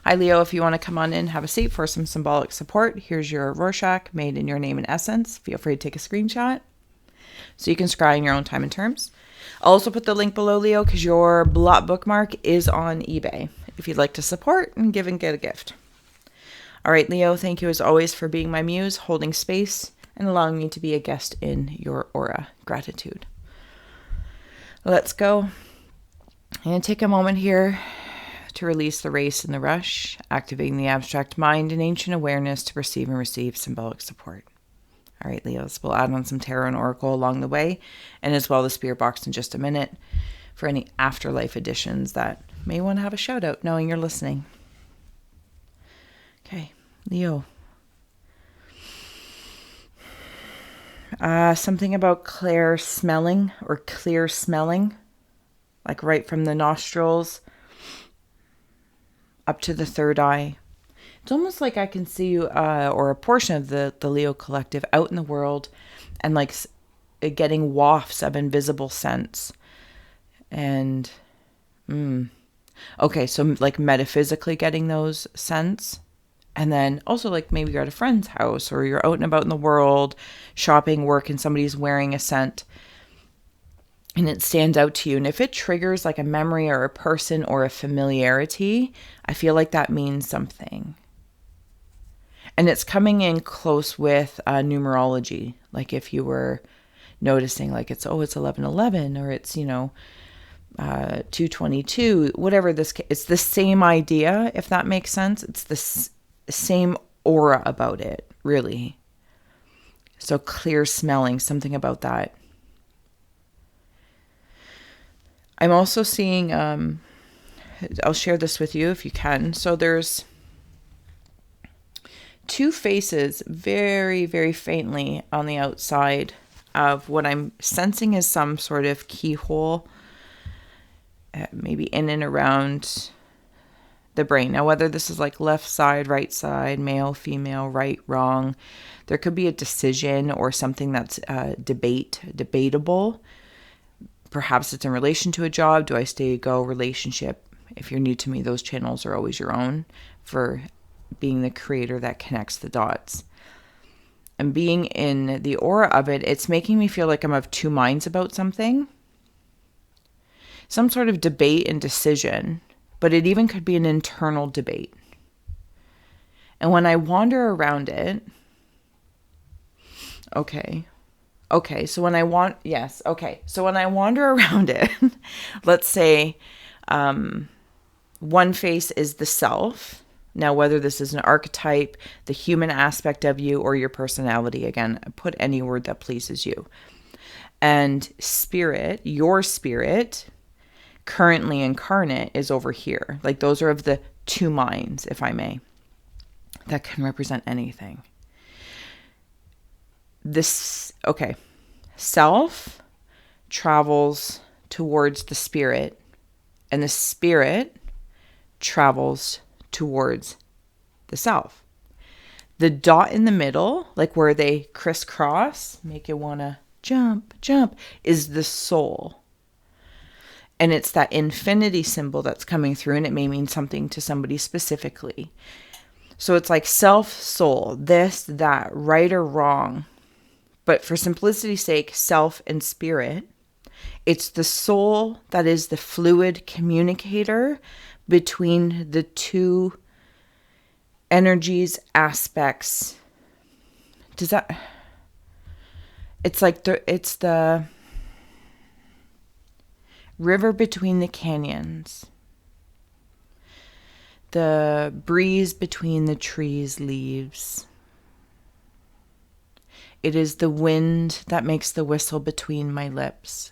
Hi, Leo. If you want to come on in, have a seat for some symbolic support. Here's your rorschach made in your name and essence. Feel free to take a screenshot so you can scry in your own time and terms. I'll also put the link below, Leo, because your blot bookmark is on eBay if you'd like to support and give and get a gift. All right, Leo, thank you as always for being my muse, holding space, and allowing me to be a guest in your aura. Gratitude. Let's go. And take a moment here to release the race and the rush, activating the abstract mind and ancient awareness to perceive and receive symbolic support. All right, Leos, we'll add on some tarot and oracle along the way, and as well the spirit box in just a minute for any afterlife editions that may want to have a shout out knowing you're listening. Okay, Leo. Something about clear smelling, like right from the nostrils up to the third eye. It's almost like I can see you, or a portion of the Leo collective out in the world and like getting wafts of invisible scents. And, okay, so like metaphysically getting those scents. And then also like maybe you're at a friend's house or you're out and about in the world, shopping, work, and somebody's wearing a scent and it stands out to you. And if it triggers like a memory or a person or a familiarity, I feel like that means something. And it's coming in close with numerology. Like if you were noticing like it's 1111 or it's, 222, whatever it's the same idea, if that makes sense. It's the same aura about it, really. So clear smelling, something about that. I'm also seeing, I'll share this with you if you can. So there's two faces very, very faintly on the outside of what I'm sensing is some sort of keyhole, maybe in and around the brain. Now, whether this is like left side, right side, male, female, right, wrong, there could be a decision or something that's debatable. Perhaps it's in relation to a job. Do I stay, go, relationship? If you're new to me, those channels are always your own for being the creator that connects the dots. And being in the aura of it, it's making me feel like I'm of two minds about something. Some sort of debate and decision. But it even could be an internal debate. And when I wander around it, so when I wander around it, let's say one face is the self. Now, whether this is an archetype, the human aspect of you, or your personality, again, put any word that pleases you. And spirit, your spirit, currently incarnate, is over here. Like those are of the two minds, if I may, that can represent anything. Self travels towards the spirit, and the spirit travels towards the self. The dot in the middle, like where they crisscross, make you want to jump, is the soul. And it's that infinity symbol that's coming through, and it may mean something to somebody specifically. So it's like self, soul, this, that, right or wrong. But for simplicity's sake, self and spirit, it's the soul that is the fluid communicator between the two energies, aspects. It's the river between the canyons, the breeze between the trees' leaves. It is the wind that makes the whistle between my lips.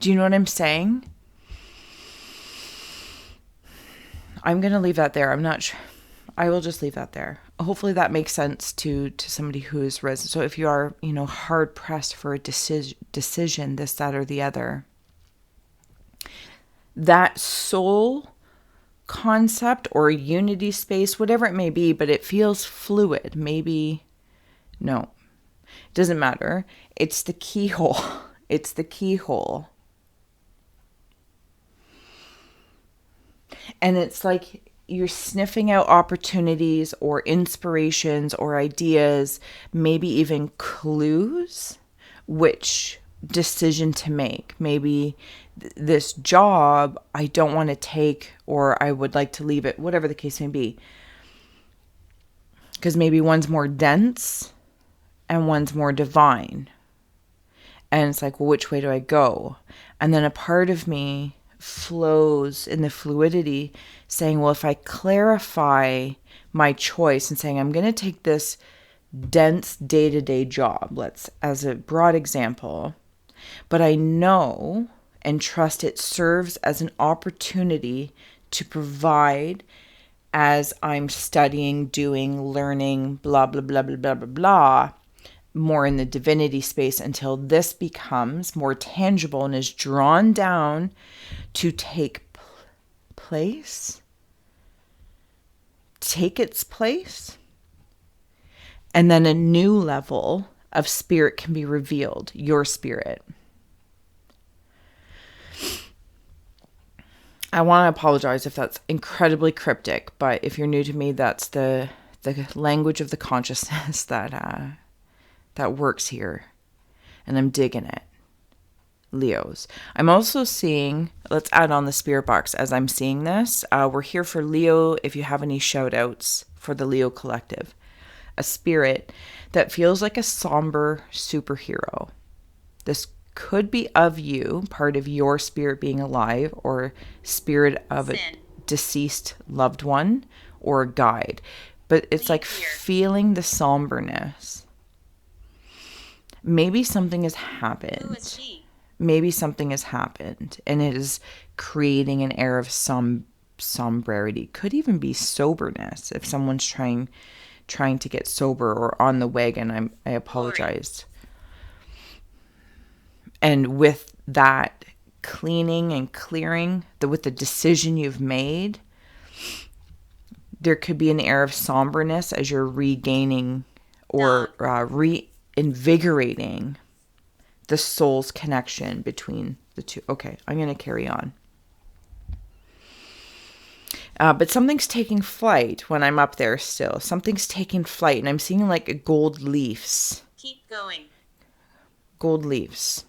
Do you know what I'm saying? I'm going to leave that there. I'm not sure. I will just leave that there. Hopefully that makes sense to somebody who is resident. So if you are, hard pressed for a decision, this, that, or the other, that soul concept or unity space, whatever it may be, but it feels fluid. Maybe, no, it doesn't matter. It's the keyhole. It's the keyhole. And it's like you're sniffing out opportunities or inspirations or ideas, maybe even clues, which decision to make. Maybe this job I don't want to take, or I would like to leave it, whatever the case may be. Because maybe one's more dense and one's more divine. And it's like, well, which way do I go? And then a part of me flows in the fluidity saying, well, if I clarify my choice and saying, I'm going to take this dense day-to-day job, let's, as a broad example, but I know and trust it serves as an opportunity to provide as I'm studying, doing, learning, blah, blah, blah, blah, blah, blah, blah, more in the divinity space until this becomes more tangible and is drawn down to take place, take its place, and then a new level of spirit can be revealed, your spirit. I want to apologize if that's incredibly cryptic, but if you're new to me, that's the language of the consciousness that works here, and I'm digging it. Leos. I'm also seeing, let's add on the spirit box as I'm seeing this. We're here for Leo if you have any shout outs for the Leo collective. A spirit that feels like a somber superhero. This could be of you, part of your spirit being alive, or spirit of a deceased loved one or a guide. But it's like feeling the somberness. Maybe something has happened. Who is she? Maybe something has happened and it is creating an air of sombrerity. Could even be soberness if someone's trying to get sober or on the wagon. I apologize. And with that cleaning and clearing, with the decision you've made, there could be an air of somberness as you're regaining or reinvigorating the soul's connection between the two. Okay, I'm going to carry on. But something's taking flight when I'm up there still. Something's taking flight, and I'm seeing like gold leaves. Keep going. Gold leaves.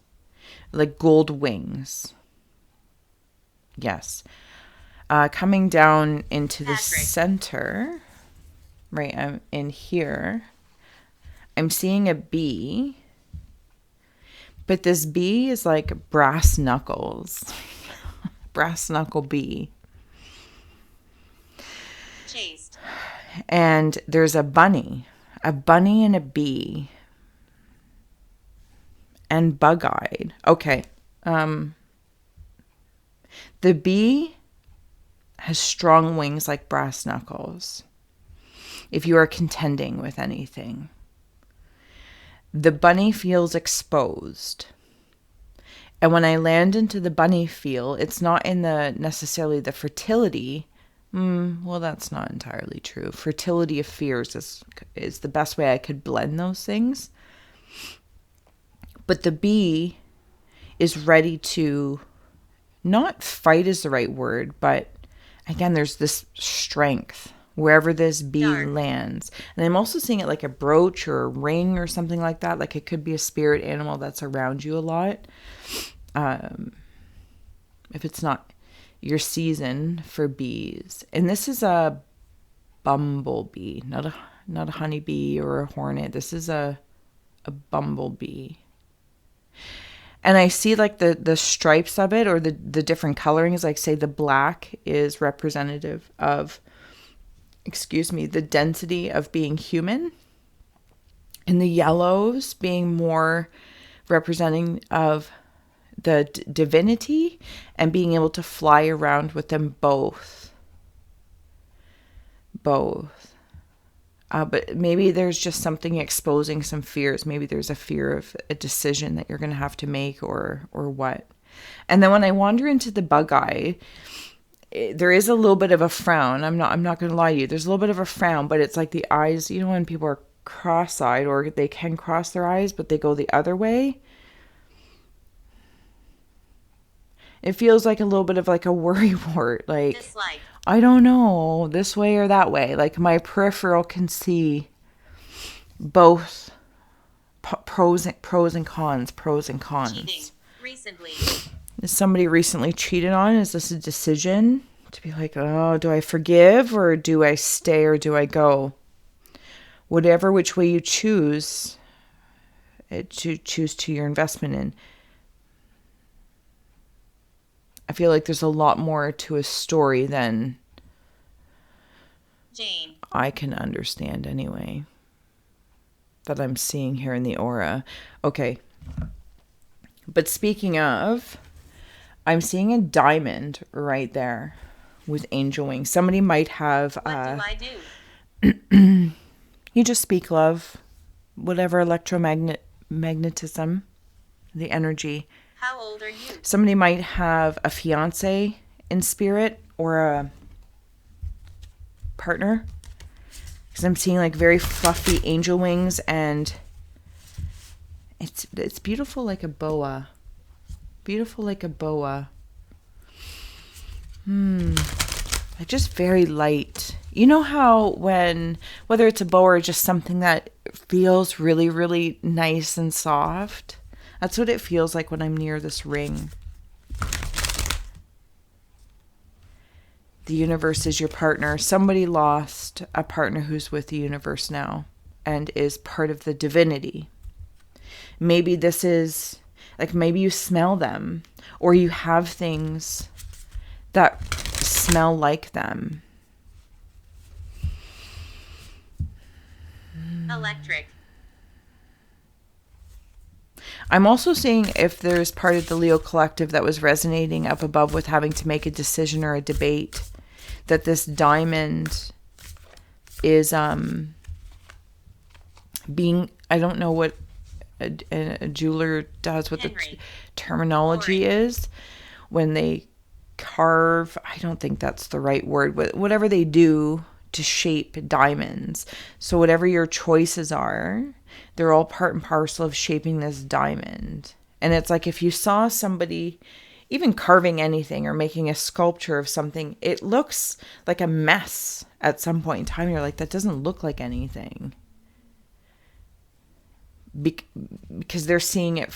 Like gold wings. Yes. Coming down into the center. Right, I'm in here. I'm seeing a bee. But this bee is like brass knuckles. Brass knuckle bee. Chased. And there's a bunny and a bee. And bug-eyed. Okay. The bee has strong wings like brass knuckles. If you are contending with anything. The bunny feels exposed. And when I land into the bunny feel, it's not in the necessarily the fertility. Well, that's not entirely true. Fertility of fears is the best way I could blend those things. But the bee is ready to, not fight is the right word, but again, there's this strength wherever this bee lands. And I'm also seeing it like a brooch or a ring or something like that. Like it could be a spirit animal that's around you a lot. If it's not your season for bees. And this is a bumblebee, not a honeybee or a hornet. This is a bumblebee. And I see like the stripes of it or the different colorings, like say the black is representative of the density of being human, and the yellows being more representing of the divinity and being able to fly around with them both. But maybe there's just something exposing some fears. Maybe there's a fear of a decision that you're going to have to make or what. And then when I wander into the bug eye, there is a little bit of a frown. I'm not going to lie to you. There's a little bit of a frown, but it's like the eyes, you know, when people are cross-eyed or they can cross their eyes, but they go the other way. It feels like a little bit of like a worrywart, like Dislike. I don't know, this way or that way. Like my peripheral can see both pros and cons, pros and cons. Cheating. Recently. Is somebody recently cheated on? Is this a decision to be like, oh, do I forgive or do I stay or do I go? Whatever which way you choose, to choose to your investment in. I feel like there's a lot more to a story than Jane. I can understand anyway, that I'm seeing here in the aura. Okay. But speaking of, I'm seeing a diamond right there with angel wings. Somebody might have... What do I do? You just speak love. Whatever electromagnetism, the energy. How old are you? Somebody might have a fiance in spirit or a partner. Because I'm seeing like very fluffy angel wings, and it's beautiful like a boa. Beautiful like a boa. Like just very light. You know how whether it's a boa or just something that feels really, really nice and soft? That's what it feels like when I'm near this ring. The universe is your partner. Somebody lost a partner who's with the universe now and is part of the divinity. Maybe this is, like, maybe you smell them or you have things that smell like them. Electric. I'm also seeing if there's part of the Leo collective that was resonating up above with having to make a decision or a debate, that this diamond is being, I don't know what a jeweler does, what Henry. the terminology Corey. is when they carve, I don't think that's the right word, but whatever they do to shape diamonds. So whatever your choices are, they're all part and parcel of shaping this diamond. And it's like if you saw somebody even carving anything or making a sculpture of something, it looks like a mess at some point in time. You're like, that doesn't look like anything. Because they're seeing it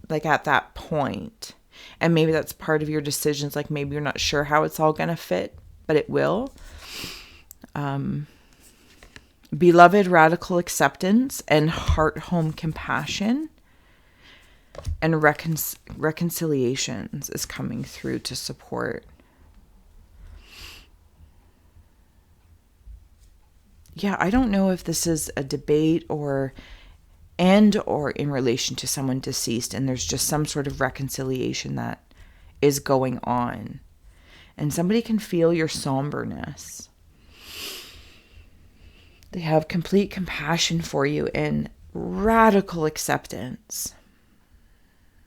like at that point. And maybe that's part of your decisions. Like maybe you're not sure how it's all going to fit, but it will. Beloved radical acceptance and heart home compassion and reconciliations is coming through to support. Yeah, I don't know if this is a debate or in relation to someone deceased, and there's just some sort of reconciliation that is going on. And somebody can feel your somberness. They have complete compassion for you and radical acceptance.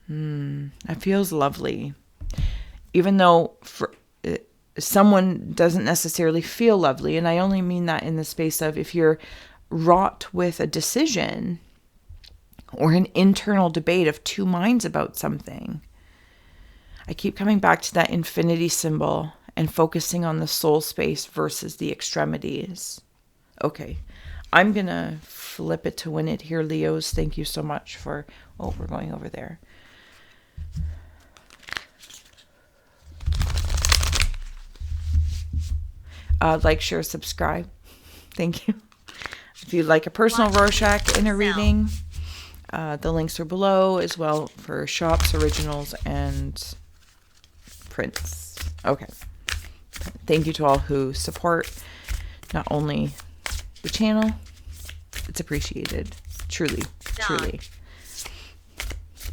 That feels lovely. Even though someone doesn't necessarily feel lovely, and I only mean that in the space of if you're wrought with a decision or an internal debate of two minds about something. I keep coming back to that infinity symbol and focusing on the soul space versus the extremities. Okay, I'm going to flip it to win it here, Leos. Thank you so much for... Oh, we're going over there. Like, share, subscribe. Thank you. If you'd like a personal Rorschach inner reading, the links are below as well for shops, originals, and prints. Okay. Thank you to all who support not only the channel, it's appreciated. Truly, truly.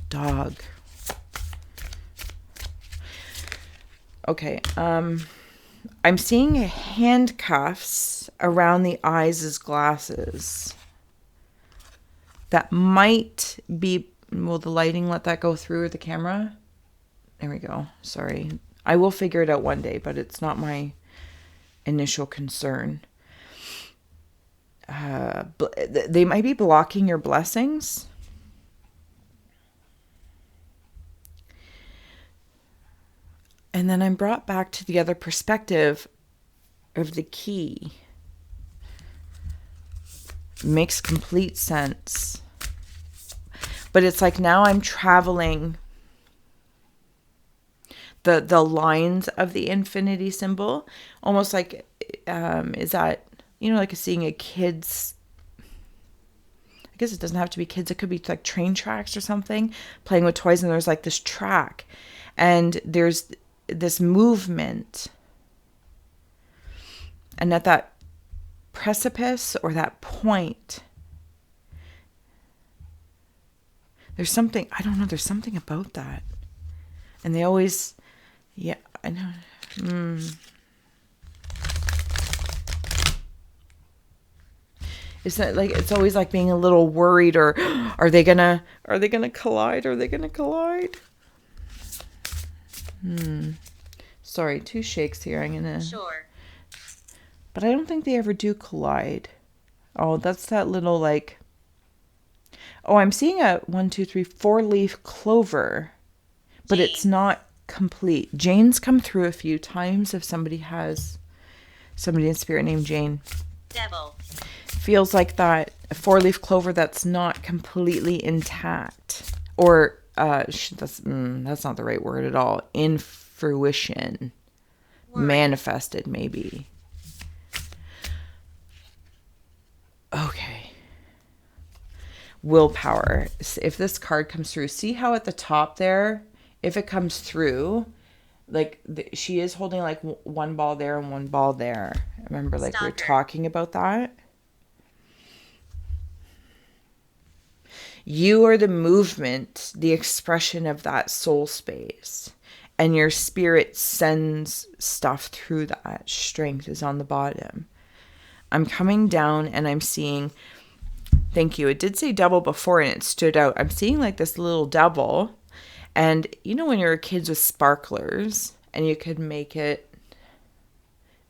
Dog. Okay. I'm seeing handcuffs around the eyes as glasses. That might be... Will the lighting let that go through the camera? There we go. Sorry. I will figure it out one day, but it's not my initial concern. They might be blocking your blessings. And then I'm brought back to the other perspective of the key. Makes complete sense. But it's like now I'm traveling the lines of the infinity symbol, almost like is that, like seeing a kid's, I guess it doesn't have to be kids, it could be like train tracks or something, playing with toys, and there's like this track and there's this movement, and at that precipice or that point, there's something, I don't know, there's something about that. And they always, yeah, I know. It's not like, it's always like being a little worried, or are they gonna collide? Are they gonna collide? Sorry, 2 shakes here. I'm gonna. Sure. But I don't think they ever do collide. Oh, that's that little like. Oh, I'm seeing a 1, 2, 3, 4-leaf clover, but Jane. it's not complete. Jane's come through a few times. If somebody has somebody in spirit named Jane. Devil. Feels like that 4-leaf clover that's not completely intact, or that's not the right word at all. In fruition, Worry. manifested maybe. Okay. Willpower. If this card comes through, see how at the top there, if it comes through, like she is holding like one ball there and one ball there. Remember, like we were talking about that. You are the movement, the expression of that soul space. And your spirit sends stuff through that. Strength is on the bottom. I'm coming down and I'm seeing, thank you, it did say devil before and it stood out. I'm seeing like this little devil. And when you were kids with sparklers and you could make it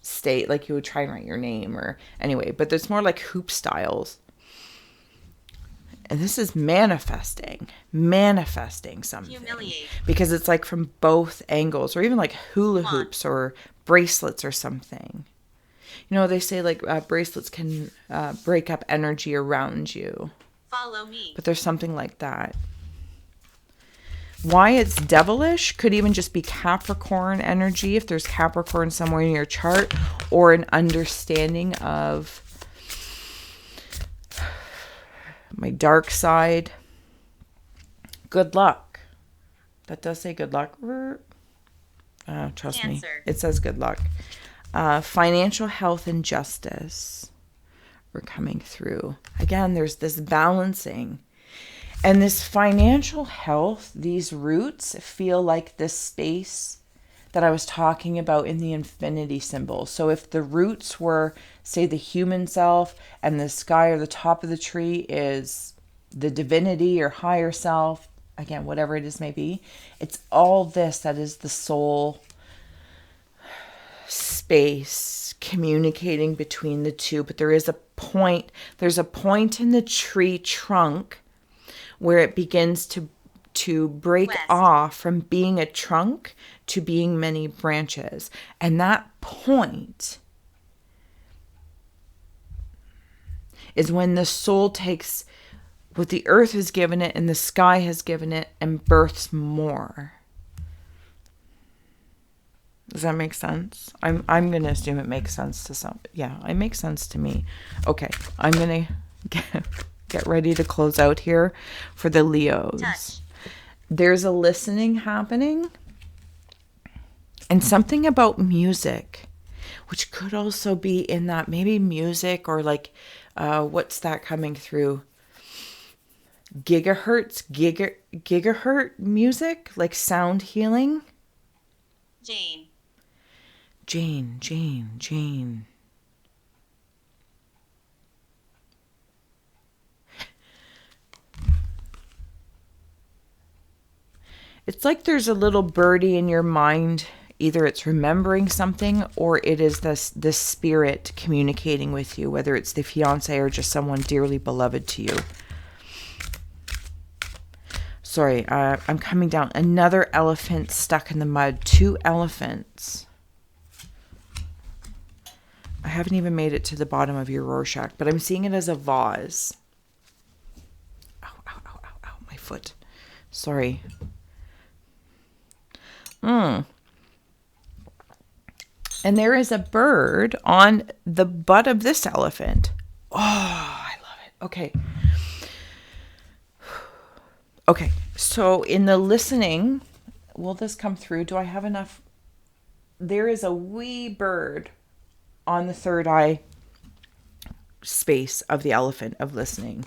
state, like you would try and write your name or anyway, but there's more like hoop styles. And this is manifesting something. Humiliate. Because it's like from both angles, or even like hula hoops or bracelets or something. They say like bracelets can break up energy around you. Follow me. But there's something like that. Why it's devilish could even just be Capricorn energy, if there's Capricorn somewhere in your chart, or an understanding of my dark side. Good luck. That does say good luck. Trust Cancer. me. It says good luck. Financial health and justice. We're coming through. Again, there's this balancing. And this financial health, these roots feel like this space that I was talking about in the infinity symbol. So if the roots were, say, the human self, and the sky or the top of the tree is the divinity or higher self, again, whatever it is may be, it's all this that is the soul space communicating between the two. But there's a point in the tree trunk where it begins to break West. off from being a trunk to being many branches. And that point is when the soul takes what the earth has given it and the sky has given it and births more. Does that make sense? I'm going to assume it makes sense to some. Yeah, it makes sense to me. Okay, I'm going to get ready to close out here for the Leos. Touch. There's a listening happening and something about music, which could also be in that maybe music or like, what's that coming through? Gigahertz, gigahertz music, like sound healing. Jane. It's like there's a little birdie in your mind. Either it's remembering something or it is this spirit communicating with you, whether it's the fiance or just someone dearly beloved to you. Sorry, I'm coming down. Another elephant stuck in the mud. 2 elephants. I haven't even made it to the bottom of your Rorschach, but I'm seeing it as a vase. Ow, ow, ow, ow, ow, my foot. Sorry. And there is a bird on the butt of this elephant. Oh, I love it. Okay. Okay, so in the listening, will this come through? Do I have enough? There is a wee bird on the third eye space of the elephant of listening.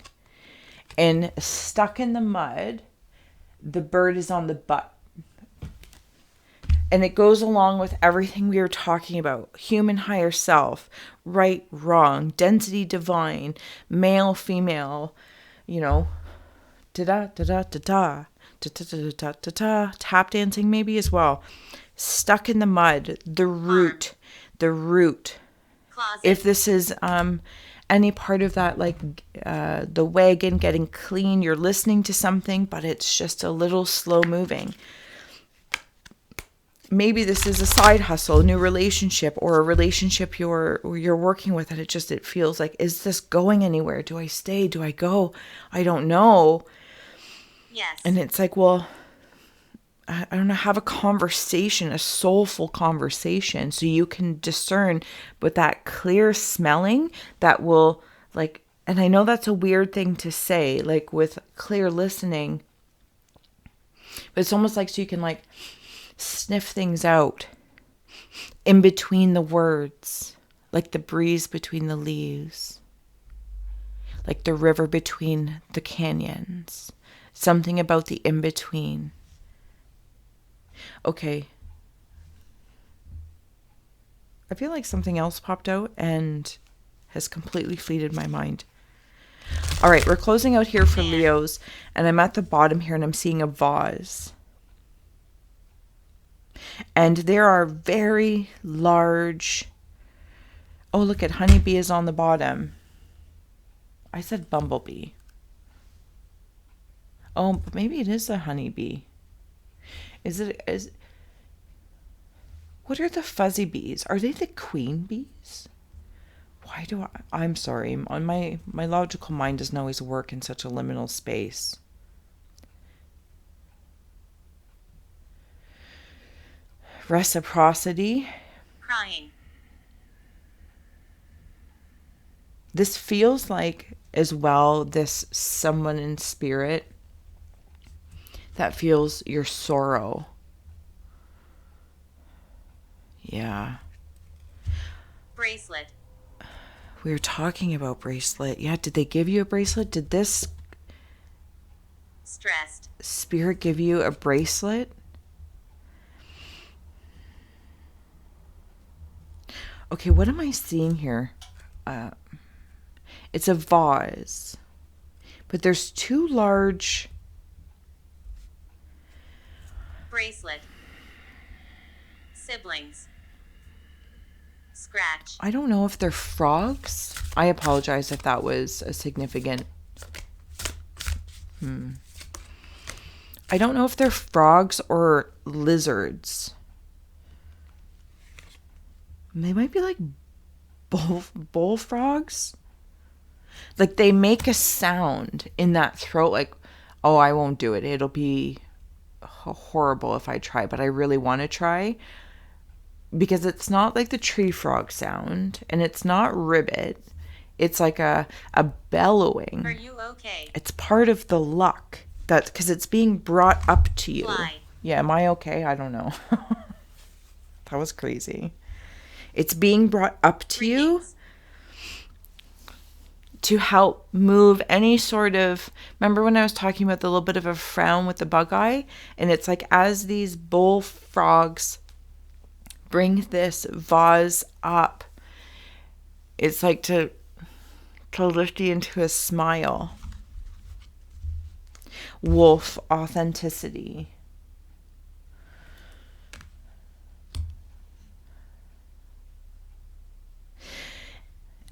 And stuck in the mud, the bird is on the butt. And it goes along with everything we were talking about. Human higher self, right, wrong, density divine, male, female, you know, da-da-da-da-da-da, da-da-da-da-da-da, tap dancing maybe as well. Stuck in the mud, the root. Closet. If this is any part of that, like the wagon getting clean, you're listening to something, but it's just a little slow moving. Maybe this is a side hustle, a new relationship, or a relationship you're working with, and it feels like, is this going anywhere? Do I stay? Do I go? I don't know. Yes. And it's like, well, I don't know, have a conversation, a soulful conversation, so you can discern with that clear smelling that will, like, and I know that's a weird thing to say, like with clear listening, but it's almost like so you can like sniff things out in between the words, like the breeze between the leaves, like the river between the canyons, something about the in-between. Okay. I feel like something else popped out and has completely fleeted my mind. All right, we're closing out here for Leos, and I'm at the bottom here and I'm seeing a vase. And there are very large... Oh, look at honeybee is on the bottom. I said bumblebee. Oh, but maybe it is a honeybee. What are the fuzzy bees? Are they the queen bees? I'm sorry. My logical mind doesn't always work in such a liminal space. Reciprocity. Crying. This feels like, as well, this someone in spirit that feels your sorrow. Yeah. Bracelet. We were talking about bracelet. Yeah, did they give you a bracelet? Did this Stressed. spirit give you a bracelet? Okay, what am I seeing here? It's a vase. But there's two large... Bracelet. Siblings. Scratch. I don't know if they're frogs. I apologize if that was a significant... I don't know if they're frogs or lizards. They might be like bullfrogs. Like they make a sound in that throat like, oh, I won't do it. It'll be horrible if I try, but I really want to try. Because it's not like the tree frog sound, and it's not ribbit. It's like a bellowing. Are you okay? It's part of the luck. That's because it's being brought up to you. Fly. Yeah, am I okay? I don't know. That was crazy. It's being brought up to you to help move any sort of... Remember when I was talking about the little bit of a frown with the bug eye? And it's like as these bullfrogs bring this vase up, it's like to lift you into a smile. Wolf, authenticity.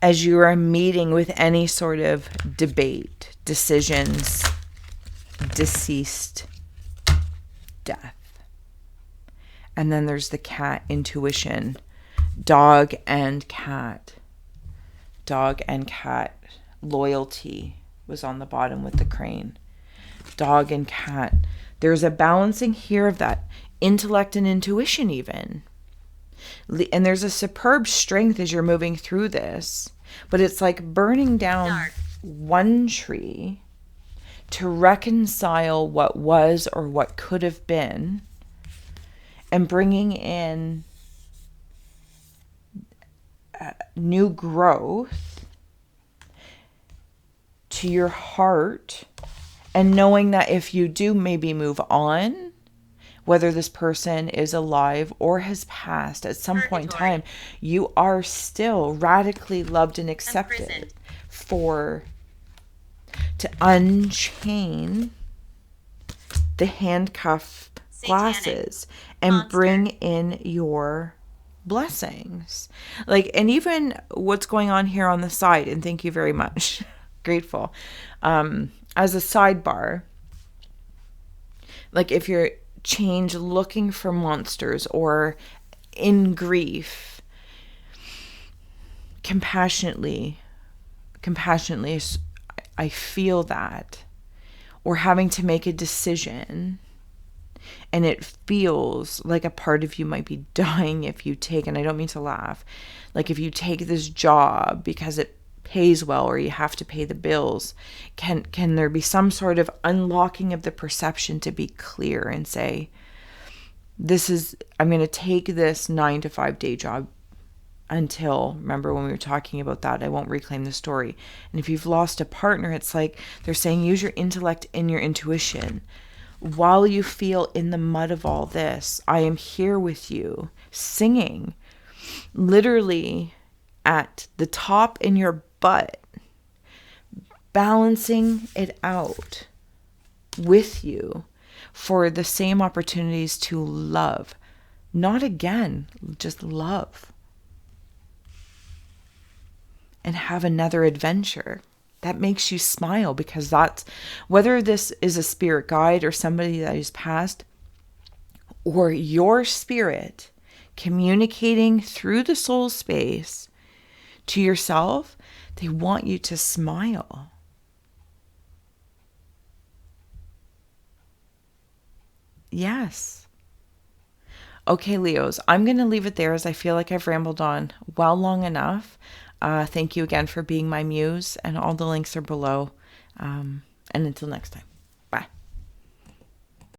As you are meeting with any sort of debate, decisions, deceased, death. And then there's the cat, intuition, Dog and cat. Dog and cat. Loyalty was on the bottom with the crane. Dog and cat. There's a balancing here of that intellect and intuition even. And there's a superb strength as you're moving through this. But it's like burning down Dark. one tree to reconcile what was or what could have been, and bringing in new growth to your heart, and knowing that if you do maybe move on, whether this person is alive or has passed at some point in time, you are still radically loved and accepted to unchain the handcuff glasses and bring in your blessings. Like, and even what's going on here on the side, and thank you very much. Grateful. As a sidebar, like if you're looking for monsters or in grief, compassionately, I feel that, or having to make a decision, and it feels like a part of you might be dying if you take, and I don't mean to laugh, like if you take this job because it pays well or you have to pay the bills, can there be some sort of unlocking of the perception to be clear and say, I'm going to take this 9-to-5 day job until, remember when we were talking about that, I won't reclaim the story. And if you've lost a partner, it's like they're saying, use your intellect and your intuition. While you feel in the mud of all this, I am here with you, singing, literally at the top in your butt, balancing it out with you for the same opportunities to love. Not again, just love. And have another adventure that makes you smile, because that's, whether this is a spirit guide or somebody that is passed, or your spirit communicating through the soul space to yourself, they want you to smile. Yes. Okay, Leos, I'm going to leave it there as I feel like I've rambled on long enough. Thank you again for being my muse, and all the links are below. And until next time.